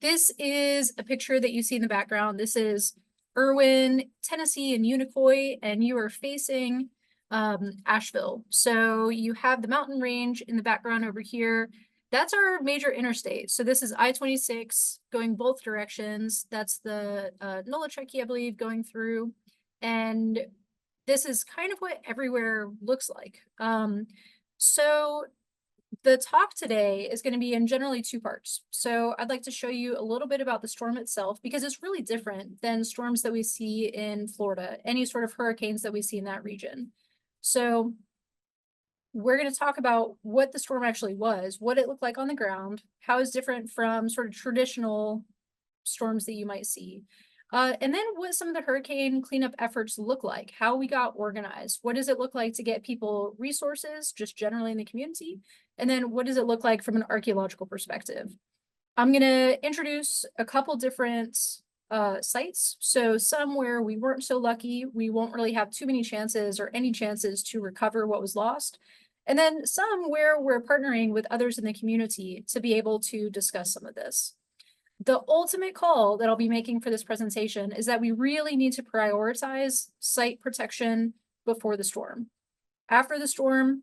This is a picture that you see in the background. This is Irwin, Tennessee, and Unicoi, and you are facing Asheville. So you have the mountain range in the background over here. That's our major interstate. So this is I-26 going both directions. That's the Nolichucky, I believe, going through. And this is kind of what everywhere looks like. So the talk today is going to be in generally two parts. So I'd like to show you a little bit about the storm itself, because it's really different than storms that we see in Florida, any sort of hurricanes that we see in that region. So we're going to talk about what the storm actually was, what it looked like on the ground, how it's different from sort of traditional storms that you might see. And then what some of the hurricane cleanup efforts look like, how we got organized, what does it look like to get people resources just generally in the community, and then what does it look like from an archaeological perspective. I'm going to introduce a couple different sites. So some where we weren't so lucky, we won't really have too many chances or any chances to recover what was lost. And then some where we're partnering with others in the community to be able to discuss some of this. The ultimate call that I'll be making for this presentation is that we really need to prioritize site protection before the storm. After the storm,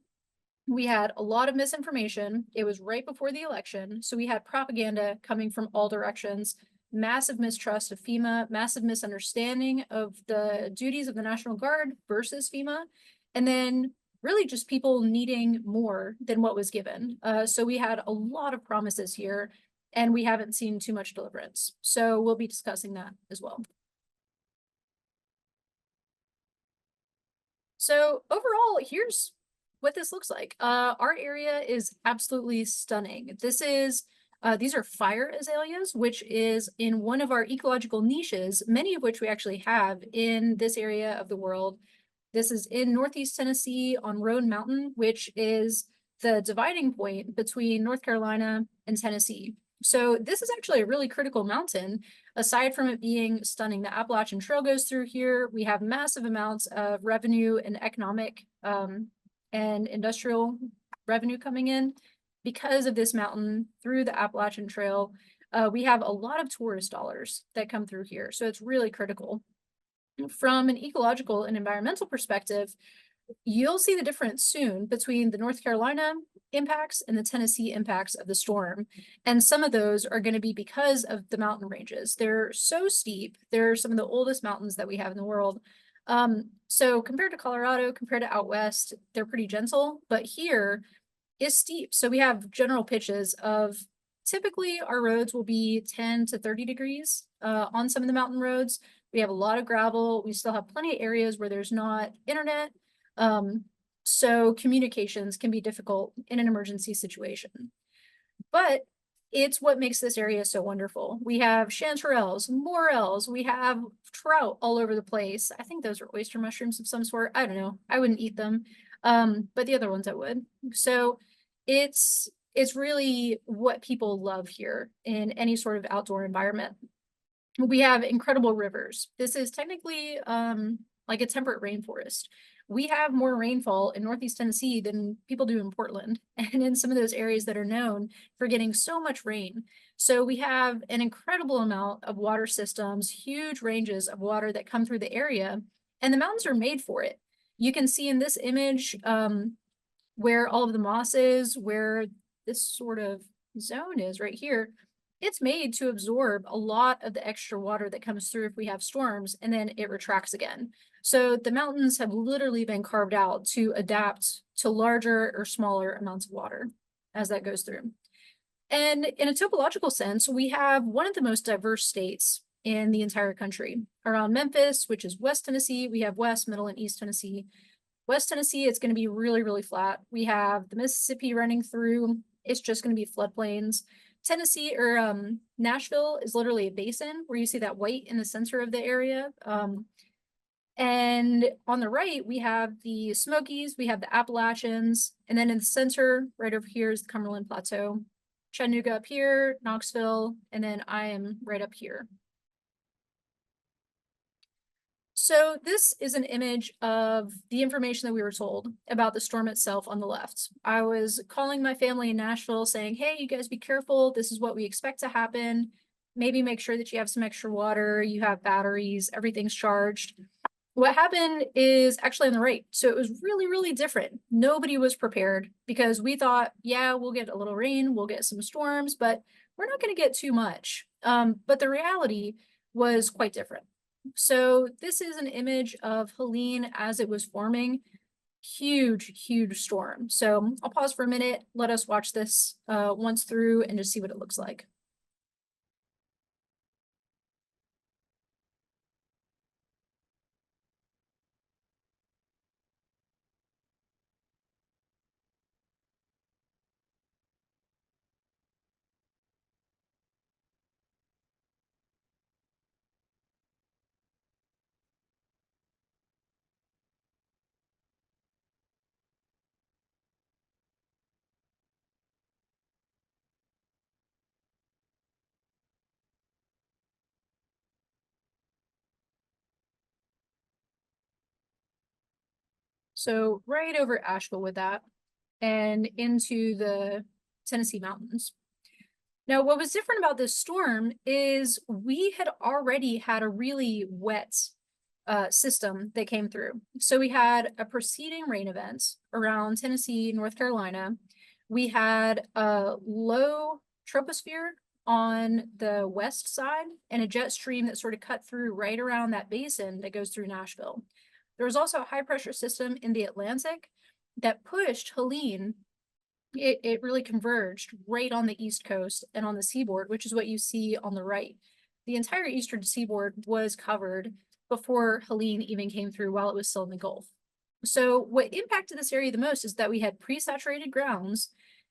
we had a lot of misinformation. It was right before the election, so we had propaganda coming from all directions, massive mistrust of FEMA, massive misunderstanding of the duties of the National Guard versus FEMA, and then really just people needing more than what was given. So we had a lot of promises here, and we haven't seen too much deliverance. So we'll be discussing that as well. So overall, here's what this looks like. Our area is absolutely stunning. These are fire azaleas, which is in one of our ecological niches, many of which we actually have in this area of the world. This is in Northeast Tennessee on Roan Mountain, which is the dividing point between North Carolina and Tennessee. So this is actually a really critical mountain. Aside from it being stunning, the Appalachian Trail goes through here. We have massive amounts of revenue and economic and industrial revenue coming in because of this mountain through the Appalachian Trail. We have a lot of tourist dollars that come through here, so it's really critical. From an ecological and environmental perspective, you'll see the difference soon between the North Carolina impacts and the Tennessee impacts of the storm. And some of those are going to be because of the mountain ranges. They're so steep. They're some of the oldest mountains that we have in the world. So compared to Colorado, compared to out west, they're pretty gentle, but here is steep. So we have general pitches of typically our roads will be 10 to 30 degrees on some of the mountain roads. We have a lot of gravel. We still have plenty of areas where there's not internet. So communications can be difficult in an emergency situation. But it's what makes this area so wonderful. We have chanterelles, morels, we have trout all over the place. I think those are oyster mushrooms of some sort. I don't know. I wouldn't eat them. But the other ones I would. So it's really what people love here in any sort of outdoor environment. We have incredible rivers. This is technically like a temperate rainforest. We have more rainfall in Northeast Tennessee than people do in Portland and in some of those areas that are known for getting so much rain. So we have an incredible amount of water systems, huge ranges of water that come through the area, and the mountains are made for it. You can see in this image where all of the moss is, where this sort of zone is right here. It's made to absorb a lot of the extra water that comes through if we have storms, and then it retracts again. So the mountains have literally been carved out to adapt to larger or smaller amounts of water as that goes through. And in a topological sense, we have one of the most diverse states in the entire country. Around Memphis, which is West Tennessee, we have West, Middle, and East Tennessee. West Tennessee, it's going to be really, really flat. We have the Mississippi running through. It's just going to be floodplains. Tennessee or Nashville is literally a basin where you see that white in the center of the area. And on the right, we have the Smokies, we have the Appalachians, and then in the center, right over here is the Cumberland Plateau. Chattanooga up here, Knoxville, and then I am right up here. So this is an image of the information that we were told about the storm itself on the left. I was calling my family in Nashville saying, hey, you guys be careful. This is what we expect to happen. Maybe make sure that you have some extra water, you have batteries, everything's charged. What happened is actually on the right. So it was really, really different. Nobody was prepared because we thought, yeah, we'll get a little rain, we'll get some storms, but we're not going to get too much. But the reality was quite different. So this is an image of Helene as it was forming. Huge, huge storm. So I'll pause for a minute. Let us watch this once through and just see what it looks like. So right over Asheville with that and into the Tennessee mountains. Now, what was different about this storm is we had already had a really wet system that came through. So we had a preceding rain event around Tennessee, North Carolina. We had a low troposphere on the west side and a jet stream that sort of cut through right around that basin that goes through Nashville. There was also a high pressure system in the Atlantic that pushed Helene. It really converged right on the East Coast and on the seaboard, which is what you see on the right. The entire eastern seaboard was covered before Helene even came through while it was still in the Gulf. So what impacted this area the most is that we had pre-saturated grounds,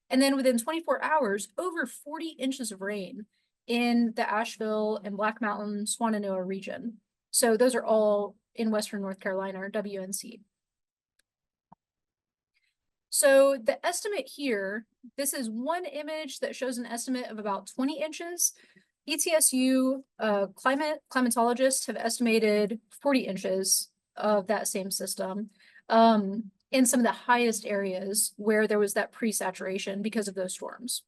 and then within 24 hours, over 40 inches of rain in the Asheville and Black Mountain, Swannanoa region. So those are all in Western North Carolina, or WNC. So the estimate here, this is one image that shows an estimate of about 20 inches. ETSU climatologists have estimated 40 inches of that same system in some of the highest areas where there was that pre-saturation because of those storms.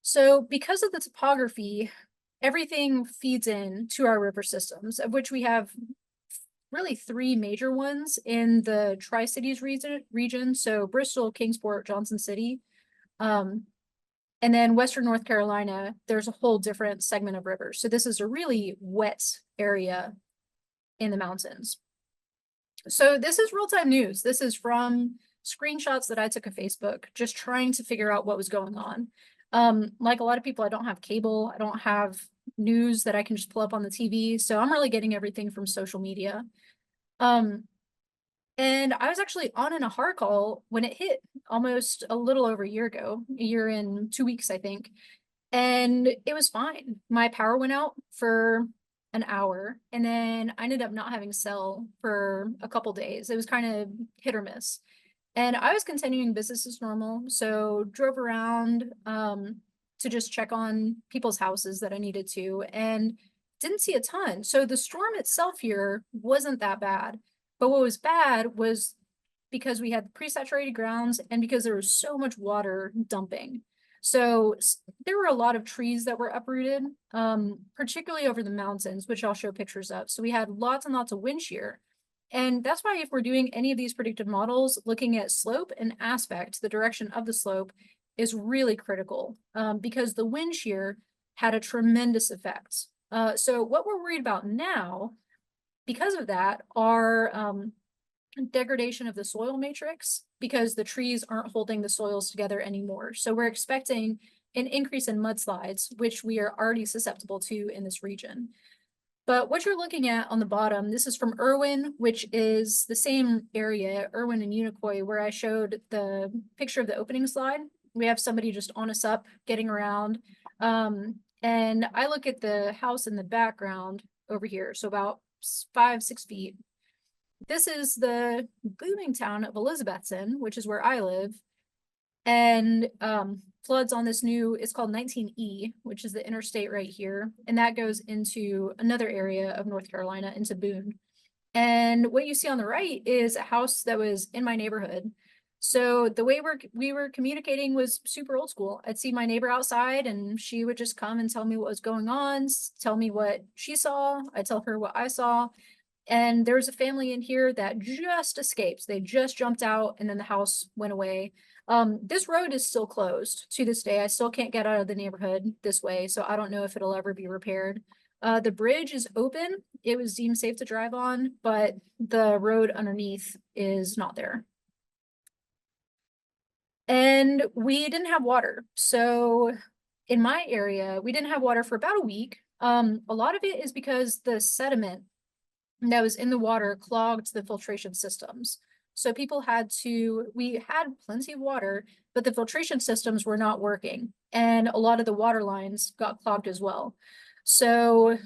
So because of the topography, everything feeds in to our river systems, of which we have really three major ones in the Tri-Cities region. So Bristol, Kingsport, Johnson City. And then Western North Carolina, there's a whole different segment of rivers. So this is a really wet area in the mountains. So this is real-time news. This is from screenshots that I took of Facebook, just trying to figure out what was going on. Like a lot of people, I don't have cable. I don't have news that I can just pull up on the TV. So I'm really getting everything from social media. And I was actually on an AHAR call when it hit almost a little over a year ago, a year and 2 weeks, I think. And it was fine. My power went out for an hour, and then I ended up not having cell for a couple days. It was kind of hit or miss. And I was continuing business as normal, so drove around to just check on people's houses that I needed to, and didn't see a ton. So the storm itself here wasn't that bad. But what was bad was because we had pre-saturated grounds and because there was so much water dumping. So there were a lot of trees that were uprooted, particularly over the mountains, which I'll show pictures of. So we had lots and lots of wind shear. And that's why if we're doing any of these predictive models, looking at slope and aspect, the direction of the slope is really critical because the wind shear had a tremendous effect. So what we're worried about now, because of that, are degradation of the soil matrix because the trees aren't holding the soils together anymore. So we're expecting an increase in mudslides, which we are already susceptible to in this region. But what you're looking at on the bottom, this is from Irwin, which is the same area, Irwin and Unicoi, where I showed the picture of the opening slide. We have somebody just on us up, getting around. And I look at the house in the background over here, so about 5-6 feet. This is the booming town of Elizabethton, which is where I live. And floods on this new, it's called 19E, which is the interstate right here. And that goes into another area of North Carolina, into Boone. And what you see on the right is a house that was in my neighborhood. So the way we were communicating was super old school. I'd see my neighbor outside and she would just come and tell me what was going on, tell me what she saw. I'd tell her what I saw. And there was a family in here that just escaped. They just jumped out and then the house went away. This road is still closed to this day. I still can't get out of the neighborhood this way, so I don't know if it'll ever be repaired. The bridge is open. It was deemed safe to drive on, but the road underneath is not there. And we didn't have water. So in my area, we didn't have water for about a week. A lot of it is because the sediment that was in the water clogged the filtration systems. So we had plenty of water, but the filtration systems were not working. And a lot of the water lines got clogged as well. So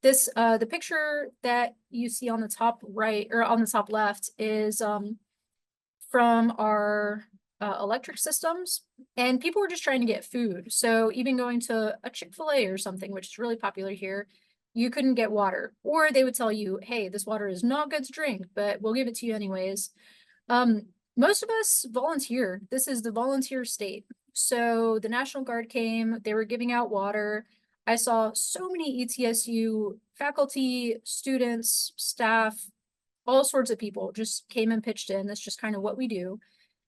the picture that you see on the top right or on the top left is from our electric systems, and people were just trying to get food. So even going to a Chick-fil-A or something, which is really popular here, you couldn't get water, or they would tell you, hey, this water is not good to drink, but we'll give it to you anyways. Most of us volunteer. This is the volunteer state. So the National Guard came, they were giving out water. I saw so many ETSU faculty, students, staff, all sorts of people just came and pitched in. That's just kind of what we do.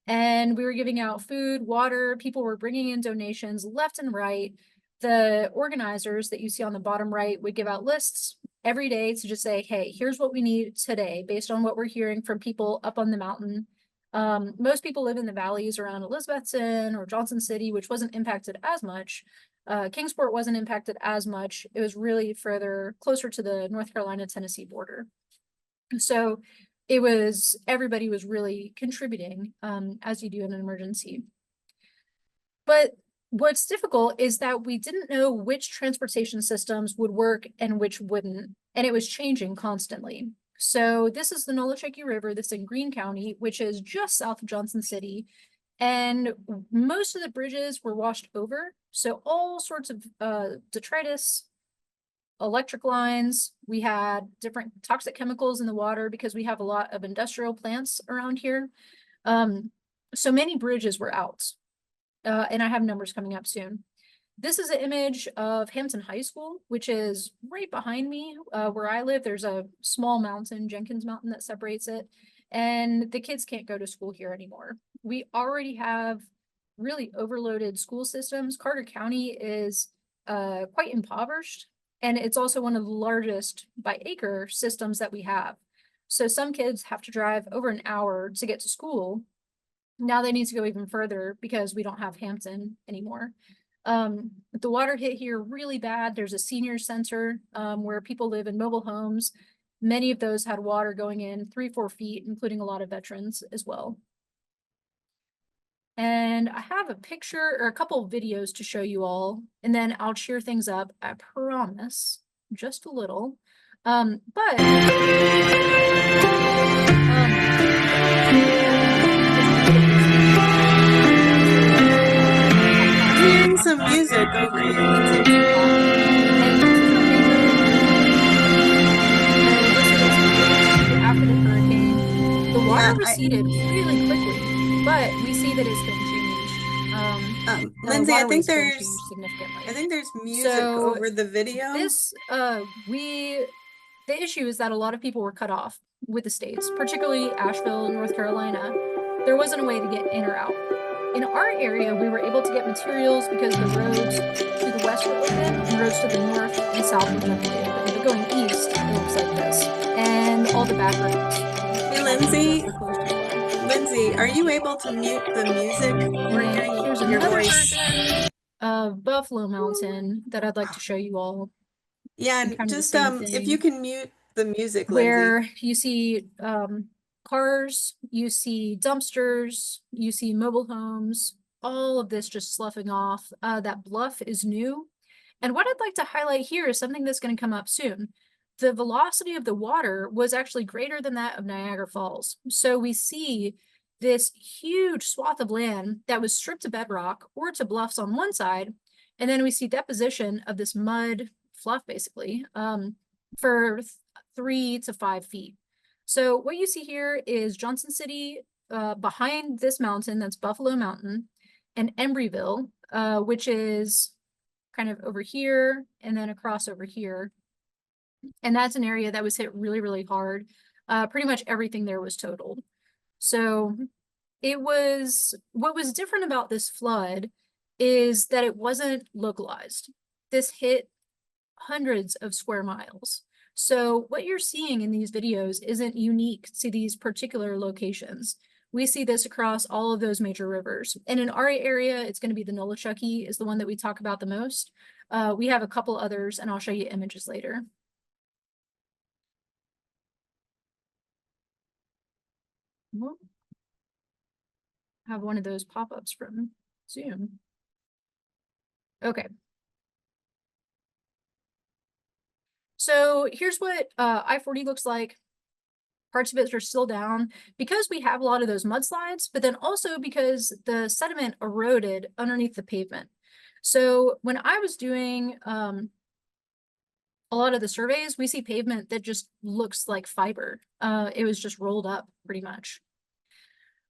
And we were giving out food, water, people were bringing in donations left and right. The organizers that you see on the bottom right would give out lists every day to just say, hey, here's what we need today based on what we're hearing from people up on the mountain. Most people live in the valleys around Elizabethton or Johnson City, which wasn't impacted as much. Kingsport wasn't impacted as much. It was really closer to the North Carolina-Tennessee border. So everybody was really contributing, as you do in an emergency. But what's difficult is that we didn't know which transportation systems would work and which wouldn't, and it was changing constantly. So this is the Nolichucky River, this in Greene County, which is just south of Johnson City. And most of the bridges were washed over. So all sorts of detritus, electric lines, we had different toxic chemicals in the water because we have a lot of industrial plants around here. So many bridges were out. And I have numbers coming up soon. This is an image of Hampton High School, which is right behind me. Where I live, there's a small mountain, Jenkins Mountain, that separates it. And the kids can't go to school here anymore. We already have really overloaded school systems. Carter County is quite impoverished, and it's also one of the largest by acre systems that we have. So some kids have to drive over an hour to get to school. Now they need to go even further because we don't have Hampton anymore. The water hit here really bad. There's a senior center where people live in mobile homes. Many of those had water going in 3-4 feet, including a lot of veterans as well. And I have a picture or a couple of videos to show you all, and then I'll cheer things up, I promise, just a little. But some music over here. After the hurricane, the water receded really quickly, but we see that it's been changed. Lindsay, I think there's music over the video. The issue is that a lot of people were cut off with the states, particularly Asheville, North Carolina. There wasn't a way to get in or out. In our area, we were able to get materials because the roads to the west were open and roads to the north and south were generally open. But going east, it looks like this. And all the back roads. Hey, Lindsay, are you able to mute the music? Here's another version of Buffalo Mountain that I'd like to show you all. Yeah, and just if you can mute the music, where Lindsay. You see cars, you see dumpsters, you see mobile homes, all of this just sloughing off. That bluff is new. And what I'd like to highlight here is something that's going to come up soon. The velocity of the water was actually greater than that of Niagara Falls. So we see this huge swath of land that was stripped to bedrock or to bluffs on one side. And then we see deposition of this mud fluff basically for 3 to 5 feet. So what you see here is Johnson City behind this mountain, that's Buffalo Mountain, and Embryville, which is kind of over here and then across over here. And that's an area that was hit really, really hard. Pretty much everything there was totaled. So what was different about this flood is that it wasn't localized. This hit hundreds of square miles. So what you're seeing in these videos isn't unique to these particular locations. We see this across all of those major rivers. And in our area, it's going to be the Nolichucky is the one that we talk about the most. We have a couple others, and I'll show you images later. Well, have one of those pop-ups from Zoom. Okay. So here's what I-40 looks like. Parts of it are still down because we have a lot of those mudslides, but then also because the sediment eroded underneath the pavement. So when I was doing a lot of the surveys, we see pavement that just looks like fiber. It was just rolled up pretty much.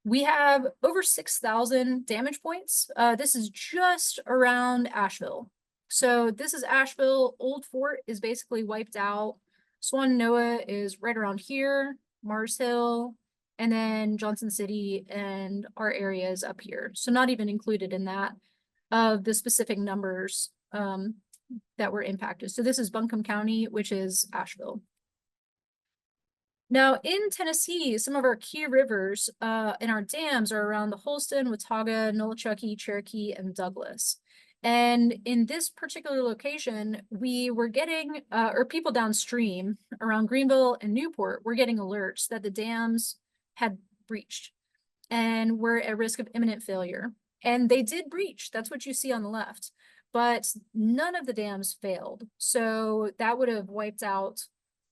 We have over 6,000 damage points. This is just around Asheville. So this is Asheville. Old Fort is basically wiped out. Swannanoa is right around here, Mars Hill, and then Johnson City and our area is up here. So not even included in that of the specific numbers that were impacted. So this is Buncombe County, which is Asheville. Now in Tennessee, some of our key rivers and our dams are around the Holston, Watauga, Nolichucky, Cherokee, and Douglas. And in this particular location, we were getting, or people downstream around Greenville and Newport were getting alerts that the dams had breached and were at risk of imminent failure. And they did breach. That's what you see on the left. But none of the dams failed. So that would have wiped out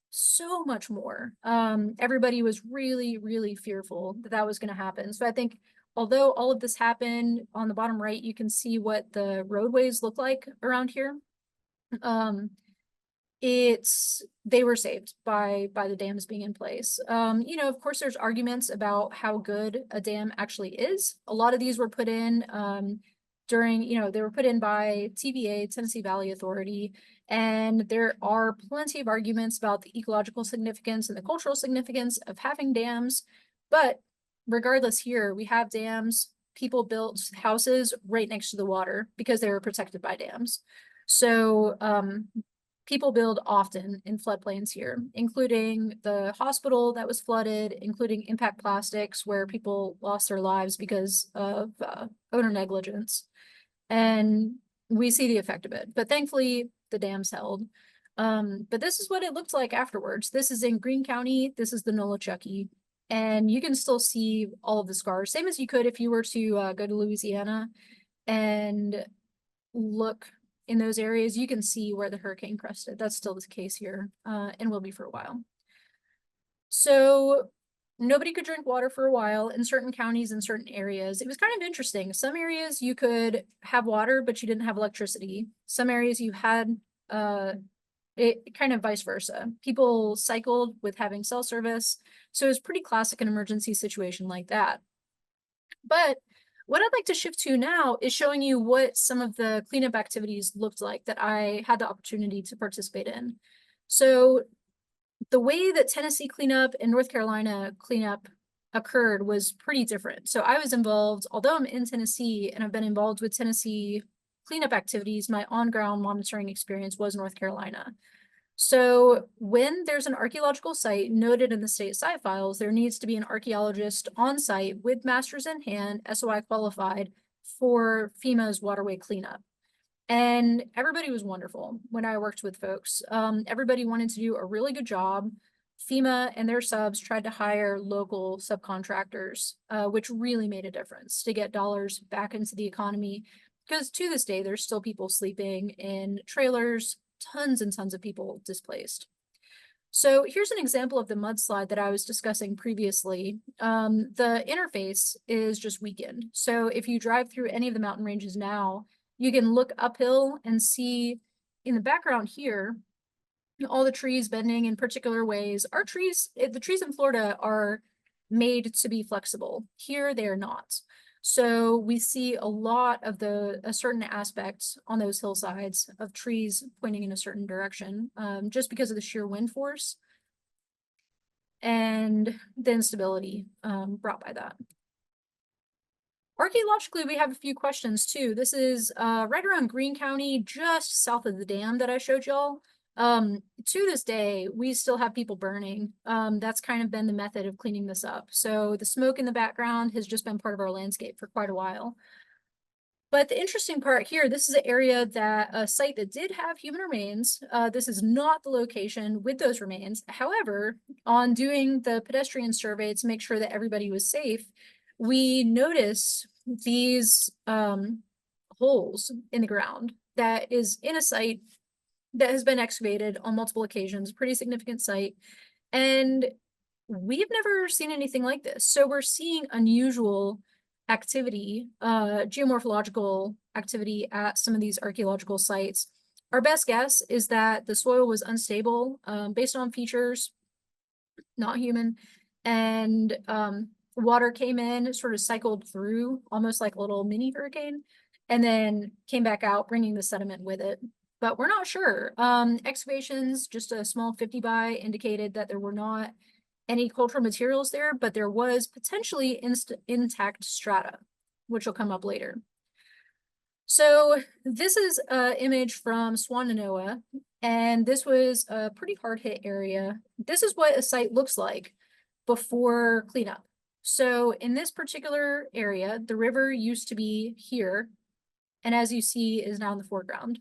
so much more. Everybody was really, really fearful that that was going to happen. So I think although all of this happened, on the bottom right, you can see what the roadways look like around here. They were saved by the dams being in place. You know, of course, there's arguments about how good a dam actually is. A lot of these were put in during, you know, they were put in by TVA, Tennessee Valley Authority, and there are plenty of arguments about the ecological significance and the cultural significance of having dams. But regardless, here we have dams. People built houses right next to the water because they were protected by dams. So people build often in floodplains here, including the hospital that was flooded, including impact plastics where people lost their lives because of owner negligence. And we see the effect of it, but thankfully the dams held. But this is what it looked like afterwards. This is in Greene County. This is the Nolichucky. And you can still see all of the scars, same as you could if you were to go to Louisiana and look in those areas. You can see where the hurricane crested. That's still the case here and will be for a while. So nobody could drink water for a while in certain counties and certain areas. It was kind of interesting. Some areas you could have water, but you didn't have electricity. Some areas you had it kind of vice versa. People cycled with having cell service. So it was pretty classic an emergency situation like that. But what I'd like to shift to now is showing you what some of the cleanup activities looked like that I had the opportunity to participate in. So the way that Tennessee cleanup and North Carolina cleanup occurred was pretty different. So I was involved, although I'm in Tennessee and I've been involved with Tennessee cleanup activities, my on-ground monitoring experience was North Carolina. So when there's an archaeological site noted in the state site files, there needs to be an archaeologist on site with masters in hand, SOI qualified, for FEMA's waterway cleanup. And everybody was wonderful when I worked with folks. Everybody wanted to do a really good job. FEMA and their subs tried to hire local subcontractors, which really made a difference to get dollars back into the economy. Because to this day, there's still people sleeping in trailers, tons and tons of people displaced. So here's an example of the mudslide that I was discussing previously. The interface is just weakened. So if you drive through any of the mountain ranges now, you can look uphill and see in the background here, all the trees bending in particular ways. Our trees, the trees in Florida are made to be flexible. Here they are not. So we see a lot of a certain aspects on those hillsides of trees pointing in a certain direction, just because of the sheer wind force and the instability brought by that. Archaeologically, we have a few questions too. This is right around Greene County, just south of the dam that I showed y'all. To this day, we still have people burning. That's kind of been the method of cleaning this up. So the smoke in the background has just been part of our landscape for quite a while. But the interesting part here, this is an area a site that did have human remains. This is not the location with those remains. However, on doing the pedestrian survey to make sure that everybody was safe, we noticed these holes in the ground that is in a site that has been excavated on multiple occasions, pretty significant site. And we've never seen anything like this. So we're seeing unusual activity, geomorphological activity at some of these archaeological sites. Our best guess is that the soil was unstable based on features, not human, and water came in, sort of cycled through almost like a little mini hurricane, and then came back out, bringing the sediment with it. But we're not sure. Excavations, just a small 50 by, indicated that there were not any cultural materials there, but there was potentially intact strata, which will come up later. So this is an image from Swannanoa, and this was a pretty hard hit area. This is what a site looks like before cleanup. So in this particular area, the river used to be here, and as you see, is now in the foreground.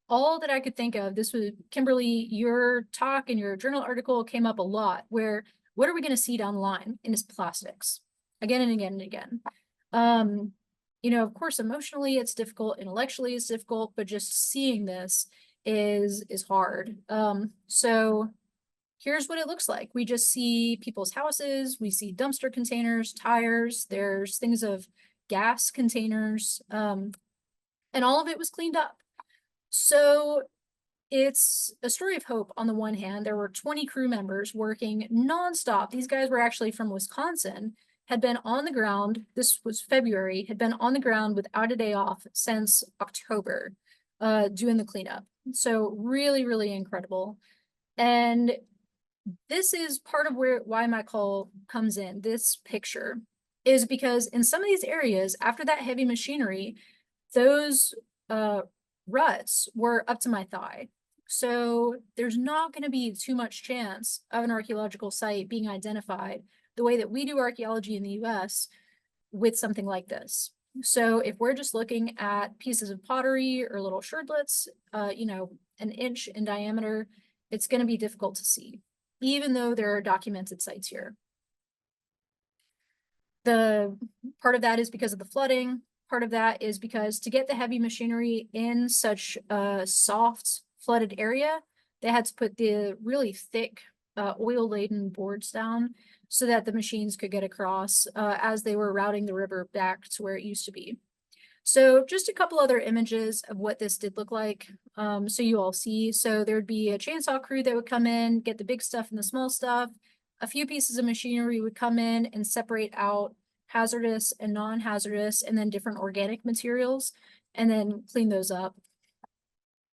All that I could think of, this was, Kimberly, your talk and your journal article came up a lot, where what are we going to see down the line? And it's plastics, again and again and again. You know, of course, emotionally it's difficult, intellectually it's difficult, but just seeing this is hard. So here's what it looks like. We just see people's houses, we see dumpster containers, tires, there's things of gas containers, and all of it was cleaned up. So it's a story of hope. On the one hand, there were 20 crew members working nonstop. These guys were actually from Wisconsin, had been on the ground. This was February, had been on the ground without a day off since October, doing the cleanup. So really, really incredible. And this is part of why my call comes in. This picture is because in some of these areas, after that heavy machinery, those ruts were up to my thigh. So there's not going to be too much chance of an archaeological site being identified the way that we do archaeology in the US with something like this. So if we're just looking at pieces of pottery or little sherdlets, you know, an inch in diameter, it's going to be difficult to see, even though there are documented sites here. The part of that is because of the flooding. Part of that is because to get the heavy machinery in such a soft flooded area, they had to put the really thick oil-laden boards down so that the machines could get across as they were routing the river back to where it used to be. So just a couple other images of what this did look like, so you all see. So there'd be a chainsaw crew that would come in, get the big stuff and the small stuff. A few pieces of machinery would come in and separate out hazardous and non-hazardous, and then different organic materials, and then clean those up.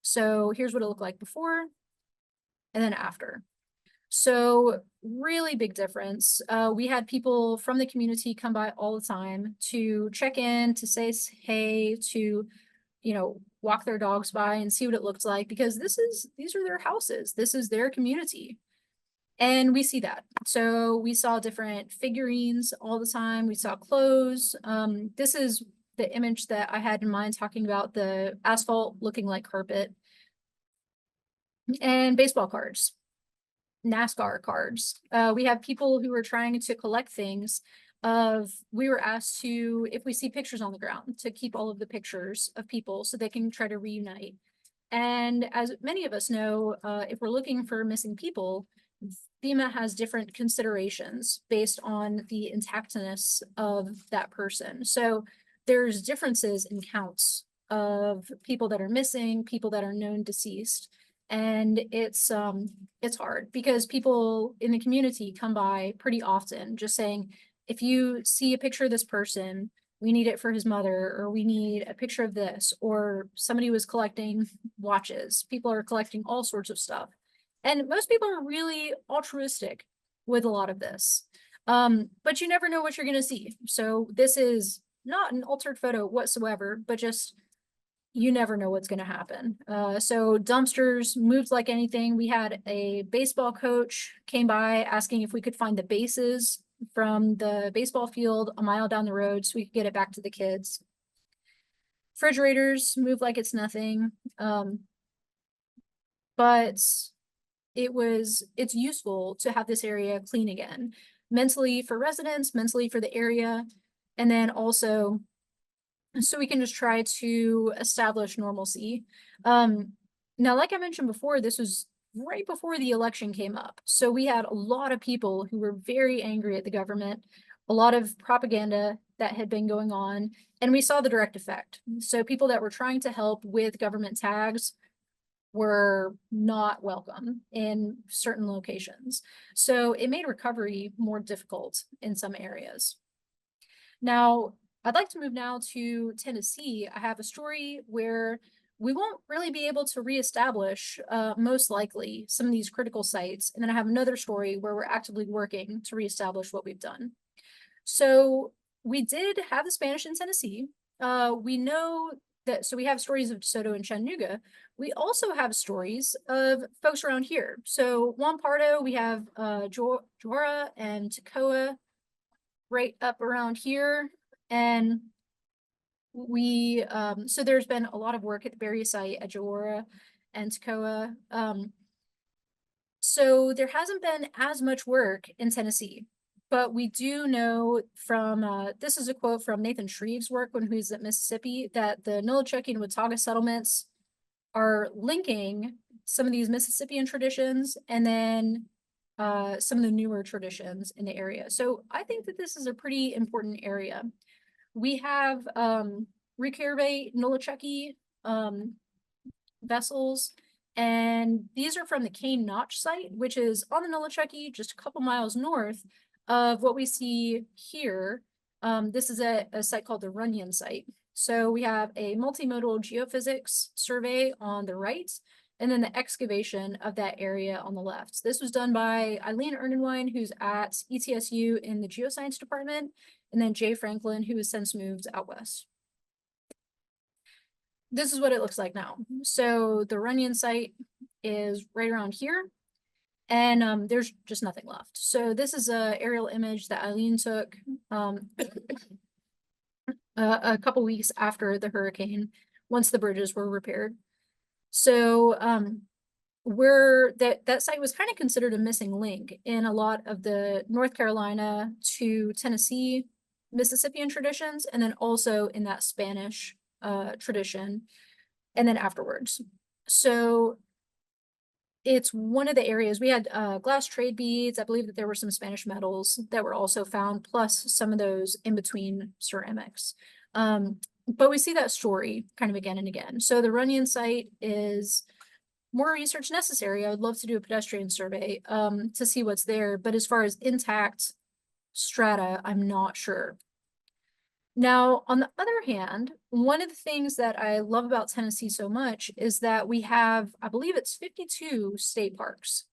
So here's what it looked like before and then after. So really big difference. We had people from the community come by all the time to check in, to say hey, to, you know, walk their dogs by and see what it looks like, because these are their houses. This is their community. And we see that. So we saw different figurines all the time. We saw clothes. This is the image that I had in mind, talking about the asphalt looking like carpet. And baseball cards, NASCAR cards. We have people who are trying to collect things we were asked to, if we see pictures on the ground, to keep all of the pictures of people so they can try to reunite. And as many of us know, if we're looking for missing people, FEMA has different considerations based on the intactness of that person. So there's differences in counts of people that are missing, people that are known deceased. And it's hard because people in the community come by pretty often just saying, if you see a picture of this person, we need it for his mother, or we need a picture of this, or somebody was collecting watches. People are collecting all sorts of stuff. And most people are really altruistic with a lot of this. But you never know what you're going to see. So this is not an altered photo whatsoever, but just you never know what's going to happen. So dumpsters moved like anything. We had a baseball coach came by asking if we could find the bases from the baseball field a mile down the road so we could get it back to the kids. Refrigerators move like it's nothing. But it's useful to have this area clean again, mentally for residents, mentally for the area, and then also so we can just try to establish normalcy. Now, like I mentioned before, this was right before the election came up. So we had a lot of people who were very angry at the government, a lot of propaganda that had been going on, and we saw the direct effect. So people that were trying to help with government tags were not welcome in certain locations. So it made recovery more difficult in some areas. Now, I'd like to move now to Tennessee. I have a story where we won't really be able to reestablish, most likely, some of these critical sites. And then I have another story where we're actively working to reestablish what we've done. So we did have the Spanish in Tennessee. We know that, so we have stories of DeSoto and Chattanooga. We also have stories of folks around here. So Juan Pardo, we have Jora and Toccoa right up around here. And we, so there's been a lot of work at the burial site at Jora and Toccoa. So there hasn't been as much work in Tennessee, but we do know from, this is a quote from Nathan Shreve's work when he was at Mississippi, that the Nolichucky and Watauga settlements are linking some of these Mississippian traditions and then some of the newer traditions in the area. So I think that this is a pretty important area. We have Recurve Nolichucky vessels, and these are from the Cane Notch site, which is on the Nolichucky, just a couple miles north of what we see here. This is a site called the Runyon site. So we have a multimodal geophysics survey on the right, and then the excavation of that area on the left. This was done by Helene, who's at ETSU in the geoscience department, and then Jay Franklin, who has since moved out west. This is what it looks like now. So the Runyon site is right around here, and there's just nothing left. So this is an aerial image that Helene took a couple weeks after the hurricane, once the bridges were repaired. So that site was kind of considered a missing link in a lot of the North Carolina to Tennessee Mississippian traditions, and then also in that Spanish tradition, and then afterwards. So it's one of the areas we had glass trade beads. I believe that there were some Spanish medals that were also found, plus some of those in between ceramics. But we see that story kind of again and again. So the Runyon site is more research necessary. I would love to do a pedestrian survey to see what's there. But as far as intact strata, I'm not sure. Now, on the other hand, one of the things that I love about Tennessee so much is that we have, I believe it's 52 state parks.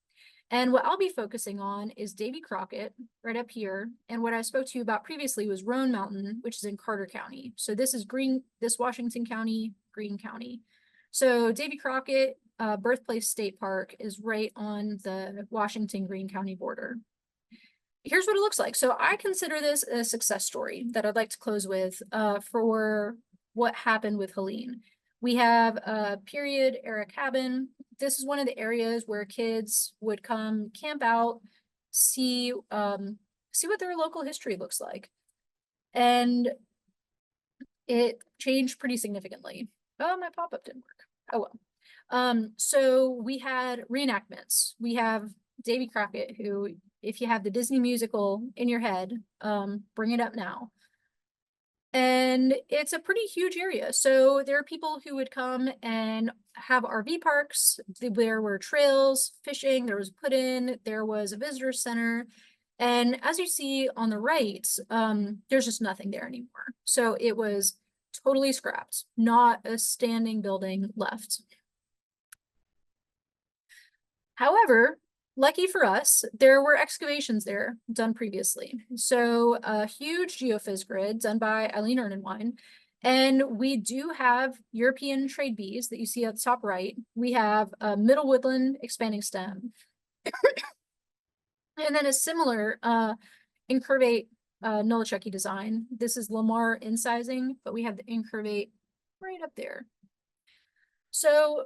And what I'll be focusing on is Davy Crockett right up here. And what I spoke to you about previously was Roan Mountain, which is in Carter County. So this is this Washington County, Greene County. So Davy Crockett Birthplace State Park is right on the Washington-Greene County border. Here's what it looks like. So I consider this a success story that I'd like to close with for what happened with Helene. We have a period era cabin. This is one of the areas where kids would come camp out, see what their local history looks like. And it changed pretty significantly. Oh, my pop-up didn't work. Oh well. So we had reenactments. We have Davy Crockett, who, if you have the Disney musical in your head, bring it up now. And it's a pretty huge area. So there are people who would come and have RV parks. There were trails, fishing, there was put-in, there was a visitor center. And as you see on the right, there's just nothing there anymore. So it was totally scrapped, not a standing building left. However, lucky for us, there were excavations there done previously. So a huge geophys grid done by Helene, and we do have European trade bees that you see at the top right. We have a middle woodland expanding stem. And then a similar incurvate Nolichucky design. This is Lamar incising, but we have the incurvate right up there. So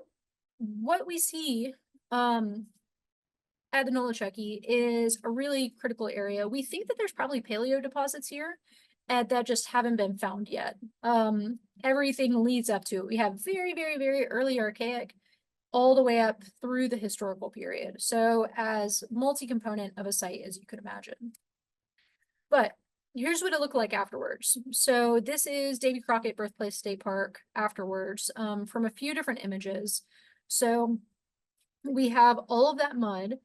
what we see at the Nolichucky is a really critical area. We think that there's probably paleo deposits here that just haven't been found yet. Everything leads up to it. We have very, very, very early archaic all the way up through the historical period. So as multi-component of a site as you could imagine. But here's what it looked like afterwards. So this is Davy Crockett Birthplace State Park afterwards from a few different images. So we have all of that mud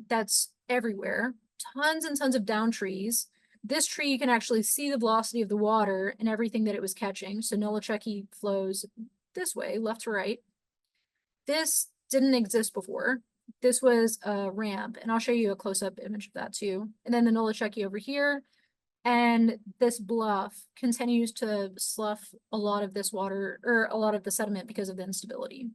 that's everywhere, tons and tons of down trees. This tree, you can actually see the velocity of the water and everything that it was catching. So Nolichucky flows this way, left to right. This didn't exist before. This was a ramp, and I'll show you a close-up image of that too. And then the Nolichucky over here, and this bluff continues to slough a lot of this water, or a lot of the sediment because of the instability.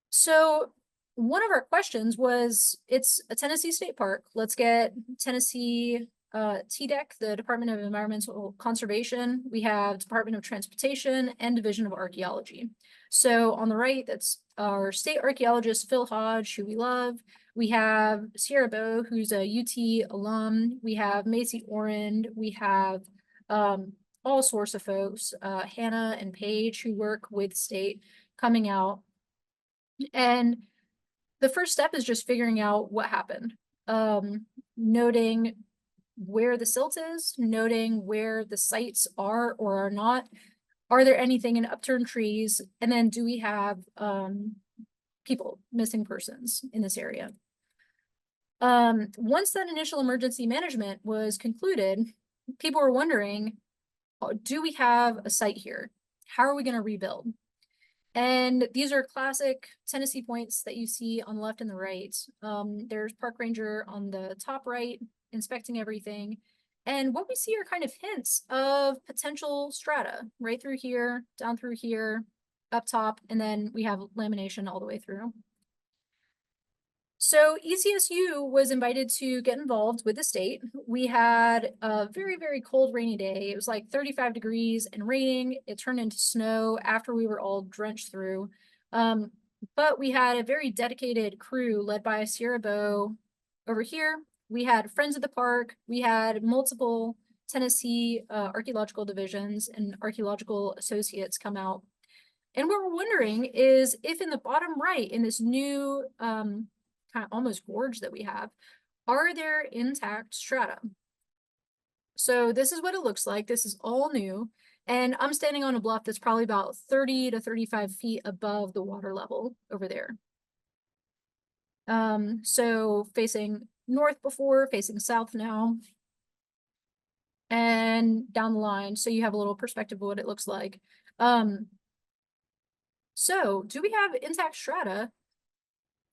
So one of our questions was, it's a Tennessee state park. Let's get Tennessee TDEC, the Department of Environmental Conservation. We have Department of Transportation and Division of Archaeology. So on the right, that's our state archaeologist, Phil Hodge, who we love. We have Sierra Bow, who's a UT alum. We have Macy Orend. We have all sorts of folks, Hannah and Paige, who work with state, coming out. And the first step is just figuring out what happened, noting where the silt is, noting where the sites are or are not. Are there anything in upturned trees? And then do we have people, missing persons in this area? Once that initial emergency management was concluded, people were wondering, do we have a site here? How are we going to rebuild? And these are classic Tennessee points that you see on the left and the right. There's Park Ranger on the top right, inspecting everything. And what we see are kind of hints of potential strata right through here, down through here, up top, and then we have lamination all the way through. So ECSU was invited to get involved with the state. We had a very, very cold, rainy day. It was like 35 degrees and raining. It turned into snow after we were all drenched through. But we had a very dedicated crew led by Sierra Bow over here. We had Friends of the Park. We had multiple Tennessee archaeological divisions and archaeological associates come out. And what we're wondering is if in the bottom right, in this new kind of almost gorge that we have, are there intact strata? So this is what it looks like. This is all new. And I'm standing on a bluff that's probably about 30 to 35 feet above the water level over there. So facing north before, facing south now, and down the line. So you have a little perspective of what it looks like. So do we have intact strata?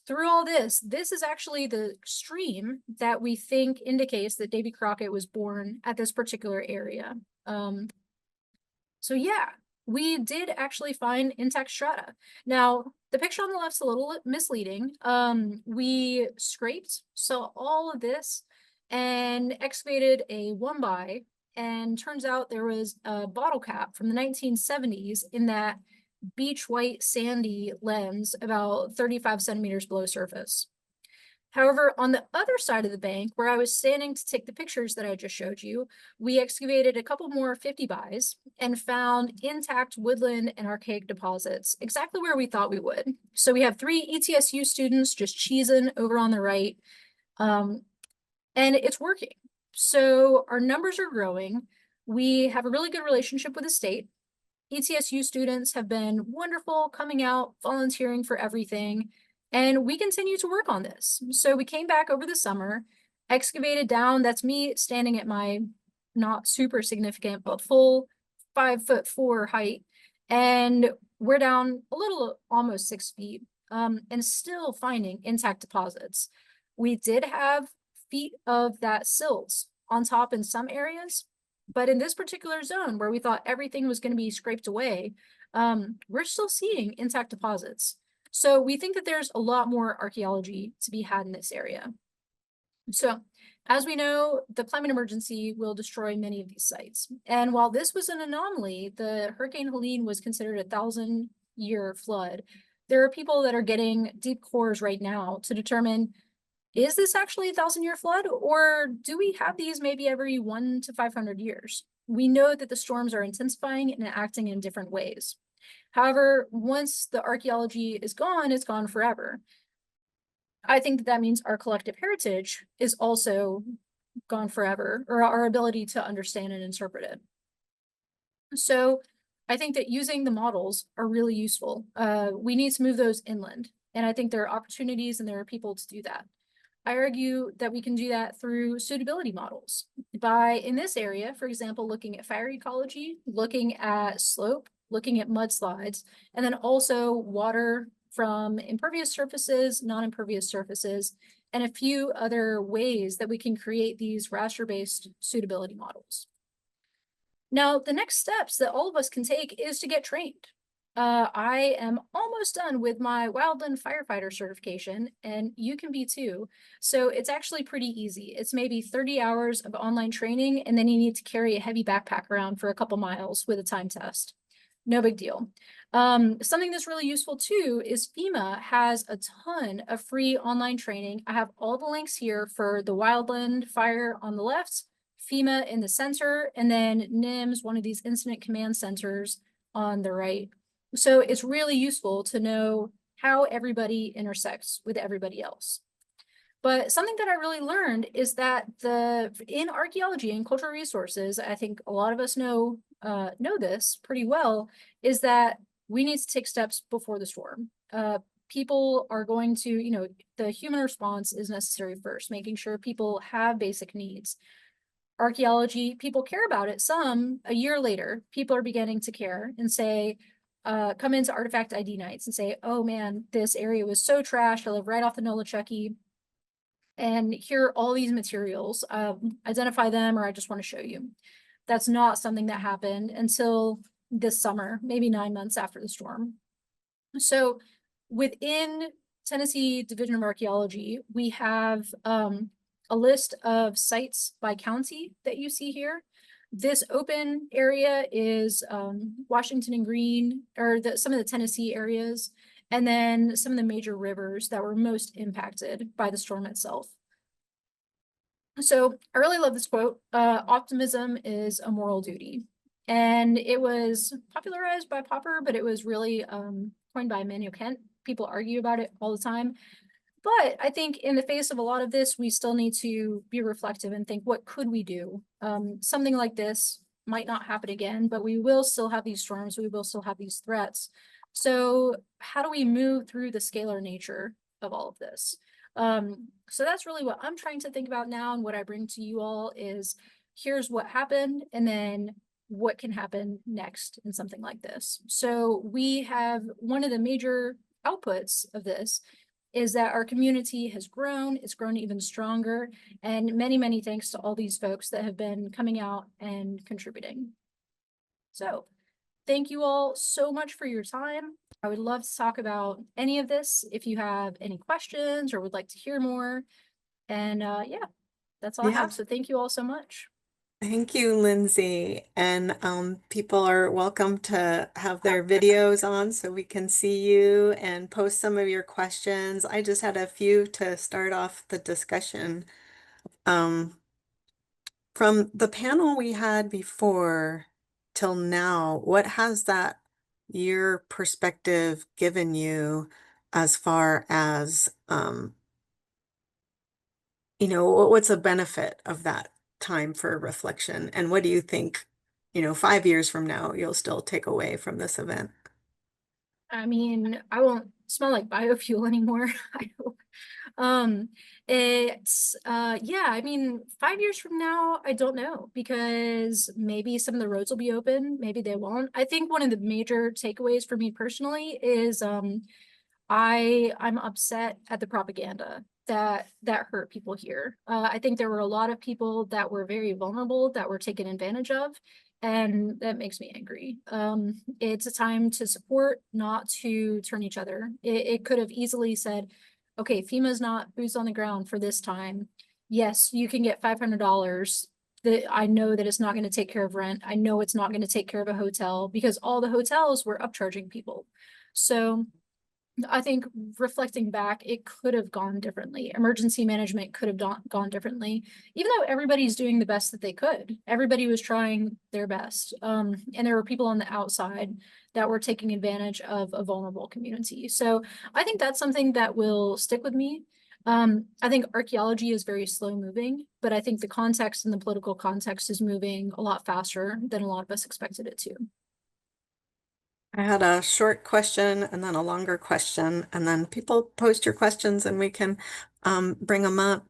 Through all this, this is actually the stream that we think indicates that Davy Crockett was born at this particular area. So yeah, we did actually find intact strata. Now, the picture on the left's a little misleading. We scraped, so all of this, and excavated a 1x, and turns out there was a bottle cap from the 1970s in that beach white sandy lens about 35 centimeters below surface. However, on the other side of the bank, where I was standing to take the pictures that I just showed you, we excavated a couple more 50 bys and found intact woodland and archaic deposits, exactly where we thought we would. So we have 3 ETSU students just cheesing over on the right, and it's working. So our numbers are growing. We have a really good relationship with the state. ETSU students have been wonderful, coming out, volunteering for everything, and we continue to work on this. So we came back over the summer, excavated down, that's me standing at my not super significant, but full 5'4" height, and we're down a little, almost 6 feet, and still finding intact deposits. We did have feet of that silt on top in some areas, but in this particular zone where we thought everything was going to be scraped away, we're still seeing intact deposits. So we think that there's a lot more archaeology to be had in this area. So as we know, the climate emergency will destroy many of these sites. And while this was an anomaly, the Hurricane Helene was considered a 1,000-year flood. There are people that are getting deep cores right now to determine, is this actually a 1,000-year flood, or do we have these maybe every 1 to 500 years? We know that the storms are intensifying and acting in different ways. However, once the archaeology is gone, it's gone forever. I think that that means our collective heritage is also gone forever, or our ability to understand and interpret it. So I think that using the models are really useful. We need to move those inland, and I think there are opportunities and there are people to do that. I argue that we can do that through suitability models by, in this area, for example, looking at fire ecology, looking at slope, looking at mudslides, and then also water from impervious surfaces, non-impervious surfaces, and a few other ways that we can create these raster-based suitability models. Now, the next steps that all of us can take is to get trained. I am almost done with my wildland firefighter certification, and you can be too. So it's actually pretty easy. It's maybe 30 hours of online training, and then you need to carry a heavy backpack around for a couple miles with a time test. No big deal. Something that's really useful too is FEMA has a ton of free online training. I have all the links here for the wildland fire on the left, FEMA in the center, and then NIMS, one of these incident command centers, on the right. So it's really useful to know how everybody intersects with everybody else. But something that I really learned is that in archaeology and cultural resources, I think a lot of us know this pretty well, is that we need to take steps before the storm. People are going to, the human response is necessary first, making sure people have basic needs. Archaeology, people care about it. Some, a year later, people are beginning to care and say, come into artifact ID nights and say, oh man, this area was so trashed. I live right off the Nolichucky, and here are all these materials. Identify them, or I just want to show you. That's not something that happened until this summer, maybe 9 months after the storm. So within Tennessee Division of Archaeology, we have a list of sites by county that you see here. This open area is Washington and Greene, or some of the Tennessee areas, and then some of the major rivers that were most impacted by the storm itself. So I really love this quote, optimism is a moral duty. And it was popularized by Popper, but it was really coined by Immanuel Kant. People argue about it all the time. But I think in the face of a lot of this, we still need to be reflective and think, what could we do? Something like this might not happen again, but we will still have these storms. We will still have these threats. So how do we move through the scalar nature of all of this? So that's really what I'm trying to think about now. And what I bring to you all is, here's what happened, and then what can happen next in something like this. So we have one of the major outputs of this is that our community has grown. It's grown even stronger, and many, many thanks to all these folks that have been coming out and contributing. So thank you all so much for your time. I would love to talk about any of this if you have any questions or would like to hear more. And yeah, that's all I have. So thank you all so much. Thank you, Lindsay. And people are welcome to have their videos on so we can see you and post some of your questions. I just had a few to start off the discussion. Um, from the panel we had before till now, what has that your perspective given you as far as what's the benefit of that time for reflection? And what do you think, 5 years from now, you'll still take away from this event? I mean, I won't smell like biofuel anymore. I hope. Um, it's yeah, I mean, 5 years from now, I don't know, because maybe some of the roads will be open, maybe they won't. I think one of the major takeaways for me personally is I'm upset at the propaganda that hurt people here. I think there were a lot of people that were very vulnerable that were taken advantage of, and that makes me angry. It's a time to support, not to turn each other. It could have easily said, okay, FEMA's not boots on the ground for this time. Yes, you can get $500. That I know that it's not going to take care of rent. I know it's not going to take care of a hotel, because all the hotels were upcharging people. So I think reflecting back, it could have gone differently. Emergency management could have gone differently, even though everybody's doing the best that they could. Everybody was trying their best. And there were people on the outside that were taking advantage of a vulnerable community. So I think that's something that will stick with me. I think archaeology is very slow moving, but I think the context and the political context is moving a lot faster than a lot of us expected it to. I had a short question and then a longer question, and then people post your questions and we can bring them up.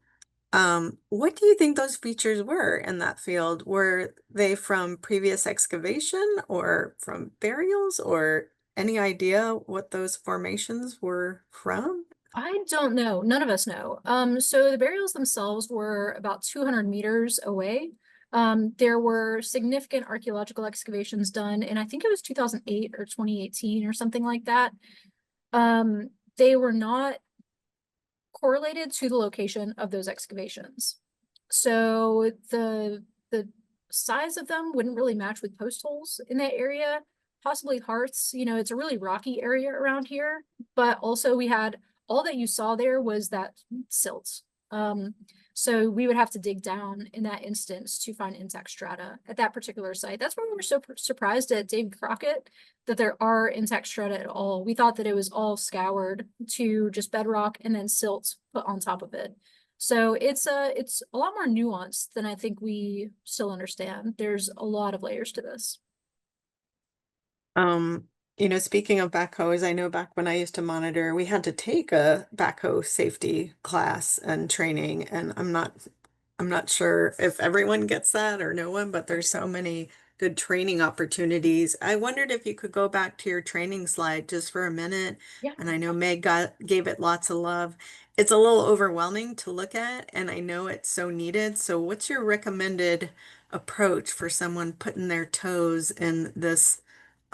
What do you think those features were in that field? Were they from previous excavation or from burials, or any idea what those formations were from? I don't know. None of us know. So the burials themselves were about 200 meters away. There were significant archaeological excavations done, and I think it was 2008 or 2018 or something like that. They were not correlated to the location of those excavations. So the size of them wouldn't really match with post holes in that area, possibly hearths. It's a really rocky area around here, but also we had all that you saw there was that silt. So we would have to dig down in that instance to find intact strata at that particular site. That's why we were so surprised at David Crockett that there are intact strata at all. We thought that it was all scoured to just bedrock and then silt put on top of it. So it's a lot more nuanced than I think we still understand. There's a lot of layers to this. Um, speaking of backhoes, I know back when I used to monitor, we had to take a backhoe safety class and training, and I'm not sure if everyone gets that or no one, but there's so many good training opportunities. I wondered if you could go back to your training slide just for a minute. Yeah. And I know gave it lots of love. It's a little overwhelming to look at, and I know it's so needed. So what's your recommended approach for someone putting their toes in this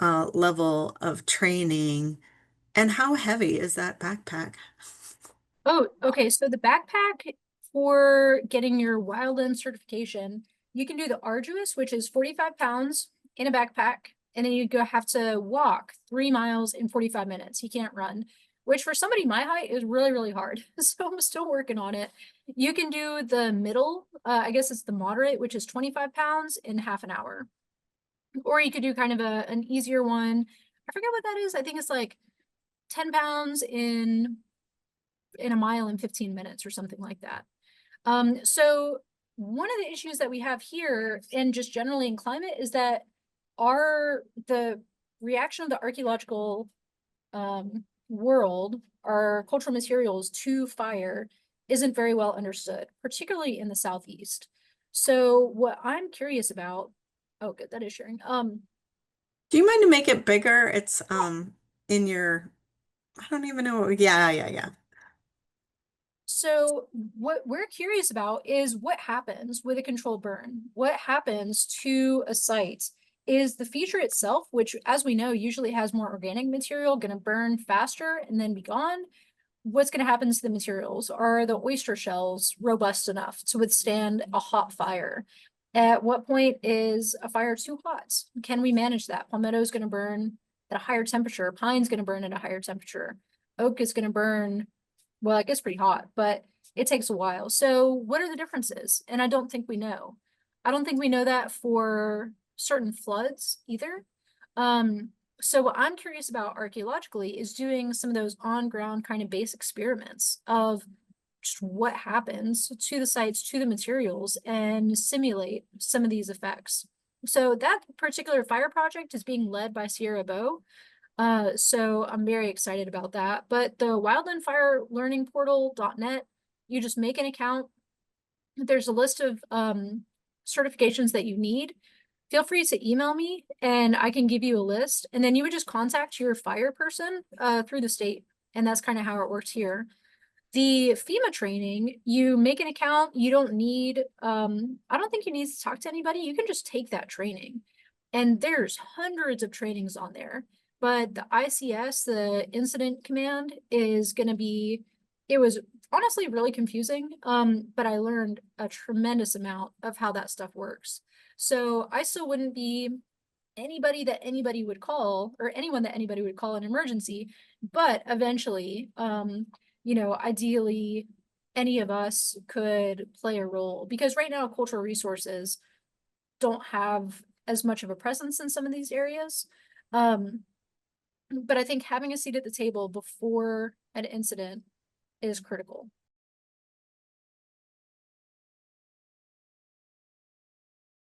level of training? And how heavy is that backpack? Oh, okay. So the backpack for getting your wildland certification, you can do the arduous, which is 45 pounds in a backpack, and then you have to walk 3 miles in 45 minutes. You can't run, which for somebody my height is really, really hard. So I'm still working on it. You can do the middle, I guess it's the moderate, which is 25 pounds in half an hour. Or you could do kind of an easier one. I forget what that is. I think it's like 10 pounds in a mile in 15 minutes or something like that. So one of the issues that we have here and just generally in climate is that the reaction of the archaeological world, our cultural materials to fire isn't very well understood, particularly in the Southeast. So what I'm curious about, oh good, that is sharing. Do you mind to make it bigger? It's in your, I don't even know. Yeah, yeah, yeah. So what we're curious about is what happens with a controlled burn. What happens to a site? Is the feature itself, which as we know usually has more organic material, going to burn faster and then be gone? What's going to happen to the materials? Are the oyster shells robust enough to withstand a hot fire? At what point is a fire too hot? Can we manage that? Palmetto is going to burn at a higher temperature. Pine's going to burn at a higher temperature. Oak is going to burn, well, it gets pretty hot, but it takes a while. So what are the differences? And I don't think we know. I don't think we know that for certain floods either. So what I'm curious about archaeologically is doing some of those on-ground kind of base experiments of just what happens to the sites, to the materials, and simulate some of these effects. So that particular fire project is being led by Sierra Bow. So I'm very excited about that. But the wildlandfirelearningportal.net, you just make an account. There's a list of certifications that you need. Feel free to email me and I can give you a list. And then you would just contact your fire person through the state. And that's kind of how it works here. The FEMA training, you make an account, you don't need, I don't think you need to talk to anybody. You can just take that training. And there's hundreds of trainings on there. But the ICS, the incident command, is going to be, it was honestly really confusing. But I learned a tremendous amount of how that stuff works. So I still wouldn't be anybody that anybody would call, or anyone that anybody would call an emergency, but eventually, you know, ideally any of us could play a role, because right now cultural resources don't have as much of a presence in some of these areas. But I think having a seat at the table before an incident is critical.